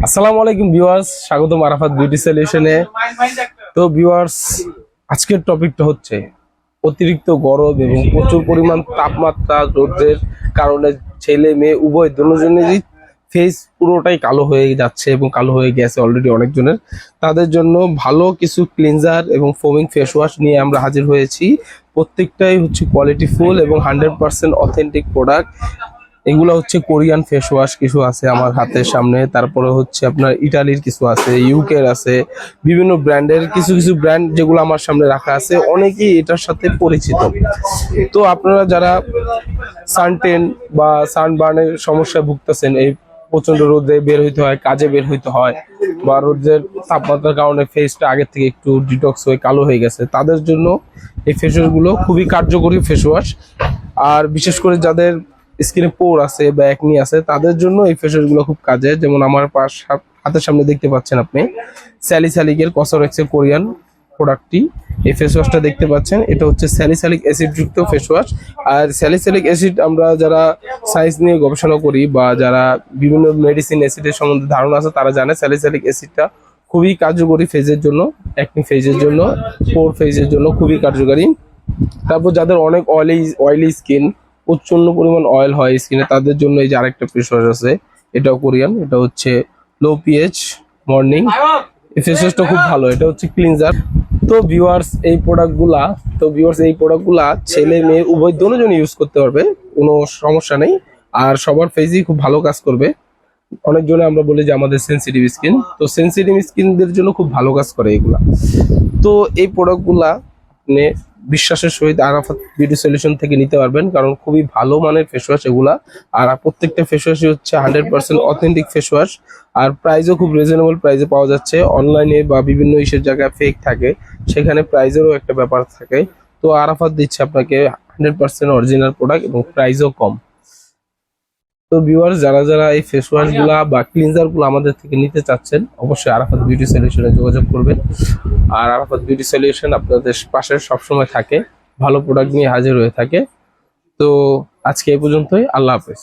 আসসালামু আলাইকুম ভিউয়ার্স, স্বাগতম আরাফাত বিউটি সলিউশনে। তো ভিউয়ার্স, আজকের টপিকটা হচ্ছে অতিরিক্ত গরম এবং প্রচুর পরিমাণ তাপমাত্রা রোদের কারণে ছেলে মেয়ে উভয় দুজনেরই ফেস পুরোটাই কালো হয়ে যাচ্ছে এবং কালো হয়ে গেছে অলরেডি অনেকজনের। তাদের জন্য ভালো কিছু ক্লিনজার এবং ফোমিং ফেস ওয়াশ নিয়ে আমরা হাজির হয়েছি। প্রত্যেকটাই হচ্ছে কোয়ালিটি ফুল এবং 100% অথেন্টিক প্রোডাক্ট। এগুলো হচ্ছে কোরিয়ান ফেস ওয়াশ কিছু আছে আমার হাতের সামনে, তারপরে হচ্ছে আপনার ইটালির কিছু আছে, ইউকের আছে, বিভিন্ন ব্র্যান্ডের কিছু কিছু ব্র্যান্ড যেগুলো আমার সামনে রাখা আছে। অনেকেই এটার সাথে পরিচিত। তো আপনারা যারা সানটেন বা সানবার্নের সমস্যায় ভুগতেছেন, এই প্রচন্ড রোদে বের হইতে হয়, কাজে বের হইতে হয়, বা রোদের তাপমাত্রার কারণে ফেসটা আগের থেকে একটু ডিটক্স হয়ে কালো হয়ে গেছে, তাদের জন্য এই ফেস ওয়াশ গুলো খুবই কার্যকরী ফেস ওয়াশ। আর বিশেষ করে যাদের স্কিনে পোর আছে বা একনি আছে, তাদের জন্য এই ফেস ওয়াশ গুলো খুব কাজে। যেমন আমার হাতের সামনে দেখতে পাচ্ছেন আপনি স্যালিসাইলিকের কসরক্সের কোরিয়ান প্রোডাক্টটি, এই ফেস ওয়াশটা দেখতে পাচ্ছেন। এটা হচ্ছে স্যালিসাইলিক অ্যাসিড যুক্ত ফেস ওয়াশ। আর স্যালিসাইলিক অ্যাসিড আমরা যারা সায়েন্স নিয়ে গবেষণা করি বা যারা বিভিন্ন মেডিসিন অ্যাসিডের সম্বন্ধে ধারণা আছে, তারা জানে স্যালিসাইলিক অ্যাসিডটা খুবই কার্যকরী ফেজের জন্য, একনি ফেজের জন্য, পোর ফেজের জন্য খুবই কার্যকারী। তারপর যাদের অনেক অয়েলি স্কিন, প্রচন্ড পরিমাণ অয়েল হয় স্কিনে, তাদের জন্য এই যে আরেকটা ফেস ওয়াশ আছে, এটাও কোরিয়ান। এটা হচ্ছে লো পিএইচ মর্নিং। এই ফেস ওয়াশটা খুব ভালো, এটা হচ্ছে ক্লিনজার। তো ভিউয়ার্স, এই প্রোডাক্টগুলা ছেলে মেয়ে উভয় দুজন ইউজ করতে পারবে, কোনো সমস্যা নেই। আর সবার ফেসই খুব ভালো কাজ করবে। অনেকজনে আমরা বলি যে আমাদের সেনসিটিভ স্কিন, তো সেনসিটিভ স্কিনদের জন্য খুব ভালো কাজ করে এগুলা। তো এই প্রোডাক্টগুলা আপনি বিশ্বাসের সহিত আরাফাত বিউটি সলিউশন থেকে নিতে পারবেন, কারণ খুবই ভালো মানের ফেস ওয়াশ এগুলা। আর প্রত্যেকটা ফেস ওয়াশই হচ্ছে 100% অথেন্টিক ফেস ওয়াশ। আর প্রাইসও খুব রিজনেবল প্রাইসে পাওয়া যাচ্ছে। অনলাইনে বা বিভিন্ন ইসের জায়গায় ফেক থাকে, সেখানে প্রাইসেরও একটা ব্যাপার থাকে। তো আরাফাত দিচ্ছে আপনাকে 100% অরিজিনাল প্রোডাক্ট এবং প্রাইসও কম। তো ভিউয়ার্স, যারা যারা এই ফেস ওয়াশ গুলা বা ক্লিনজার গুলো আমাদের থেকে নিতে চাচ্ছেন, অবশ্যই আরাফাত বিউটি সলিউশনে যোগাযোগ করবেন। আর আরাফাত বিউটি সলিউশন আপনাদের পাশে সবসময় থাকে, ভালো প্রোডাক্ট নিয়ে হাজির হয়ে থাকে। তো আজকে এই পর্যন্তই, আল্লাহ হাফেজ।